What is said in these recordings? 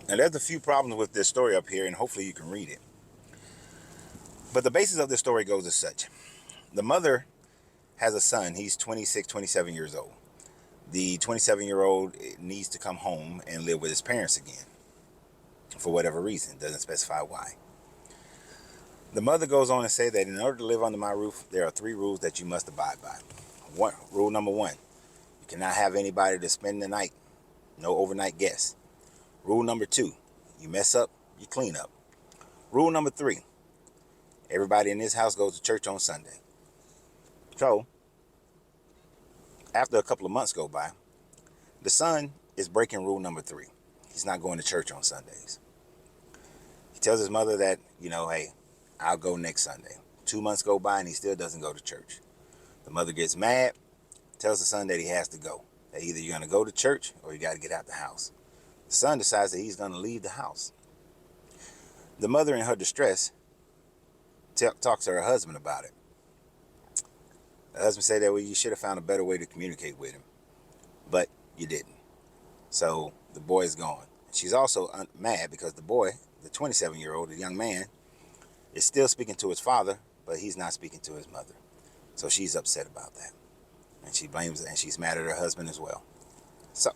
Now, there's a few problems with this story up here, and hopefully you can read it. But the basis of this story goes as such. The mother has a son. He's 26, 27 years old. The 27-year-old needs to come home and live with his parents again for whatever reason. Doesn't specify why. The mother goes on to say that in order to live under my roof, there are 3 rules that you must abide by. Rule number 1, you cannot have anybody to spend the night. No overnight guests. Rule number 2, you mess up, you clean up. Rule number 3, everybody in this house goes to church on Sunday. So, after a couple of months go by, the son is breaking rule number 3. He's not going to church on Sundays. He tells his mother that, hey, I'll go next Sunday. 2 months go by and he still doesn't go to church. The mother gets mad, tells the son that he has to go. That either you're going to go to church or you got to get out the house. The son decides that he's going to leave the house. The mother, in her distress, talks to her husband about it. The husband said that, well, you should have found a better way to communicate with him. But you didn't. So the boy is gone. She's also mad because the boy, the 27-year-old, the young man, is still speaking to his father, but he's not speaking to his mother. So she's upset about that. And she blames it, and she's mad at her husband as well. So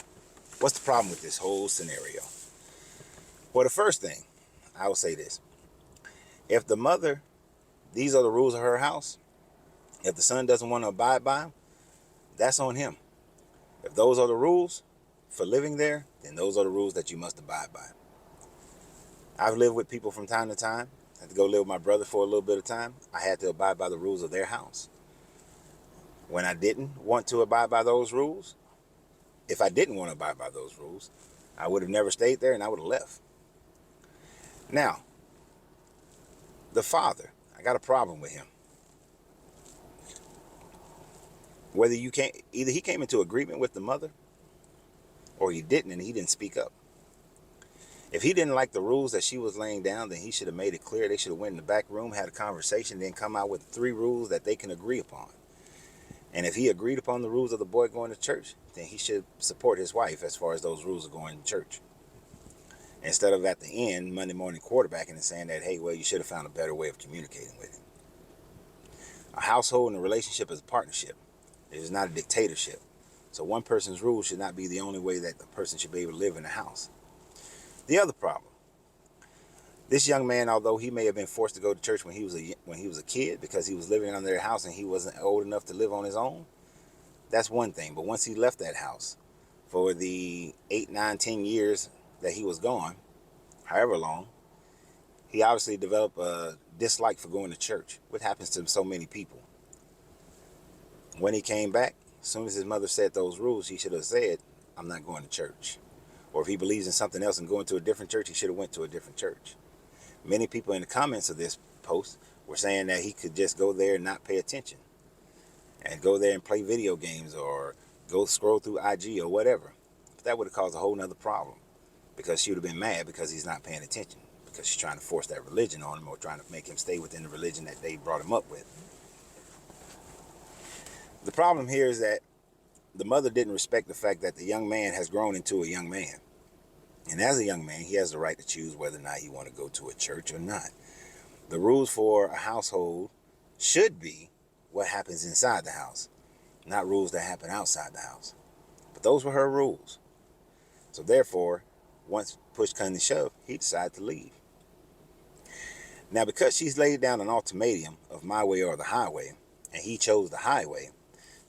what's the problem with this whole scenario? Well, the first thing, I will say this. If the mother, these are the rules of her house, if the son doesn't want to abide by them, that's on him. If those are the rules for living there, then those are the rules that you must abide by. I've lived with people from time to time. I had to go live with my brother for a little bit of time. I had to abide by the rules of their house. When I didn't want to abide by those rules, if I didn't want to abide by those rules, I would have never stayed there and I would have left. Now, the father, I got a problem with him. Either he came into agreement with the mother or he didn't, and he didn't speak up. If he didn't like the rules that she was laying down, then he should have made it clear. They should have went in the back room, had a conversation, then come out with 3 rules that they can agree upon. And if he agreed upon the rules of the boy going to church, then he should support his wife as far as those rules of going to church. Instead of at the end, Monday morning quarterbacking and saying that, hey, well, you should have found a better way of communicating with him. A household and a relationship is a partnership. It is not a dictatorship. So one person's rules should not be the only way that the person should be able to live in the house. The other problem, this young man, although he may have been forced to go to church when he was a kid because he was living under their house and he wasn't old enough to live on his own, that's one thing. But once he left that house for the 8, 9, 10 years that he was gone, however long, he obviously developed a dislike for going to church, which happens to so many people. When he came back, as soon as his mother said those rules, he should have said, I'm not going to church. Or if he believes in something else and going to a different church, he should have went to a different church. Many people in the comments of this post were saying that he could just go there and not pay attention. And go there and play video games or go scroll through IG or whatever. But that would have caused a whole nother problem. Because she would have been mad because he's not paying attention. Because she's trying to force that religion on him or trying to make him stay within the religion that they brought him up with. The problem here is that the mother didn't respect the fact that the young man has grown into a young man. And as a young man, he has the right to choose whether or not he want to go to a church or not. The rules for a household should be what happens inside the house, not rules that happen outside the house. But those were her rules. So therefore, once push come to shove, he decided to leave. Now, because she's laid down an ultimatum of my way or the highway, and he chose the highway,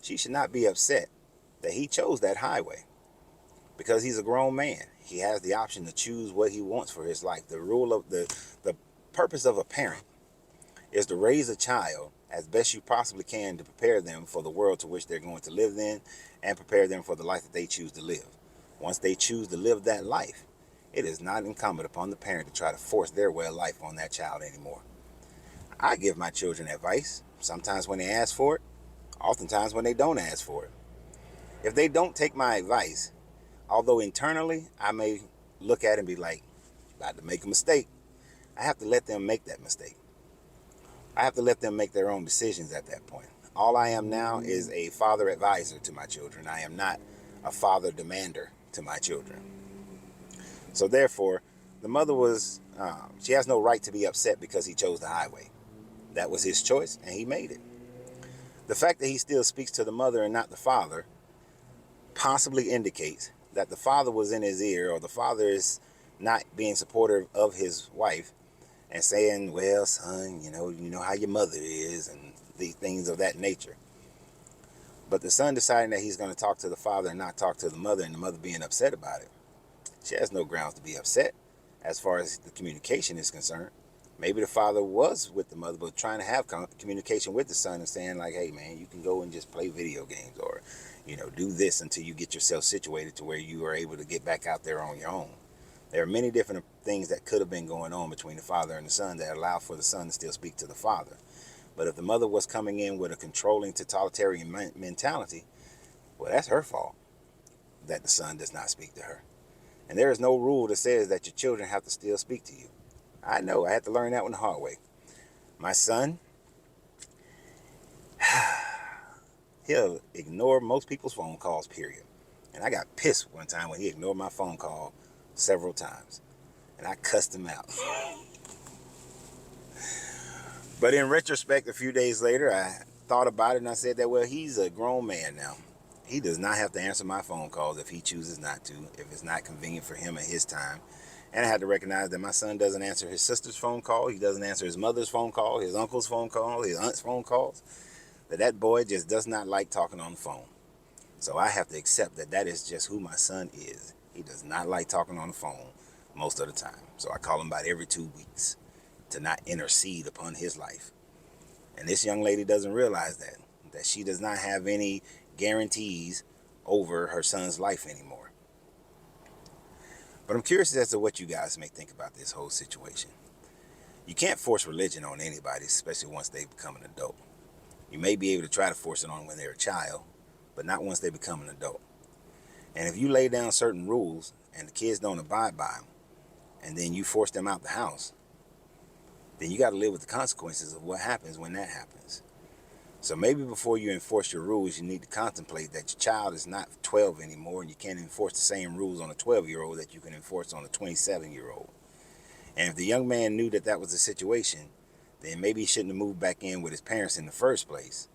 she should not be upset that he chose that highway. Because he's a grown man. He has the option to choose what he wants for his life. The purpose of a parent is to raise a child as best you possibly can to prepare them for the world to which they're going to live in and prepare them for the life that they choose to live. Once they choose to live that life, it is not incumbent upon the parent to try to force their way of life on that child anymore. I give my children advice, sometimes when they ask for it, oftentimes when they don't ask for it. If they don't take my advice, although internally I may look at it and be like, about to make a mistake, I have to let them make that mistake. I have to let them make their own decisions at that point. All I am now is a father advisor to my children. I am not a father demander to my children. So therefore, the mother was, she has no right to be upset because he chose the highway. That was his choice, and he made it. The fact that he still speaks to the mother and not the father possibly indicates that the father was in his ear, or the father is not being supportive of his wife and saying, well, son, you know how your mother is, and the things of that nature. But the son deciding that he's going to talk to the father and not talk to the mother, and the mother being upset about it. She has no grounds to be upset as far as the communication is concerned. Maybe the father was with the mother, but trying to have communication with the son and saying like, hey, man, you can go and just play video games, or, do this until you get yourself situated to where you are able to get back out there on your own. There are many different things that could have been going on between the father and the son that allow for the son to still speak to the father. But if the mother was coming in with a controlling, totalitarian mentality, well, that's her fault that the son does not speak to her. And there is no rule that says that your children have to still speak to you. I know, I had to learn that one the hard way. My son, he'll ignore most people's phone calls, period. And I got pissed one time when he ignored my phone call several times. And I cussed him out. But in retrospect, a few days later, I thought about it and I said that, well, he's a grown man now. He does not have to answer my phone calls if he chooses not to, if it's not convenient for him at his time. And I had to recognize that my son doesn't answer his sister's phone call. He doesn't answer his mother's phone call, his uncle's phone call, his aunt's phone calls. That boy just does not like talking on the phone. So I have to accept that that is just who my son is. He does not like talking on the phone most of the time. So I call him about every 2 weeks to not intercede upon his life. And this young lady doesn't realize that she does not have any guarantees over her son's life anymore. But I'm curious as to what you guys may think about this whole situation. You can't force religion on anybody, especially once they become an adult. You may be able to try to force it on when they're a child, but not once they become an adult. And if you lay down certain rules and the kids don't abide by them, and then you force them out the house, then you got to live with the consequences of what happens when that happens. So maybe before you enforce your rules, you need to contemplate that your child is not 12 anymore, and you can't enforce the same rules on a 12-year-old that you can enforce on a 27-year-old. And if the young man knew that that was the situation, then maybe he shouldn't have moved back in with his parents in the first place.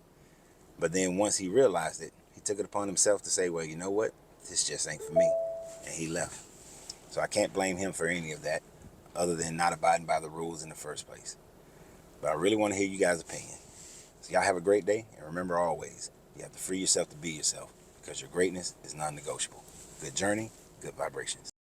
But then once he realized it, he took it upon himself to say, well, you know what? This just ain't for me. And he left. So I can't blame him for any of that other than not abiding by the rules in the first place. But I really want to hear you guys' opinion. So y'all have a great day, and remember always, you have to free yourself to be yourself, because your greatness is non-negotiable. Good journey, good vibrations.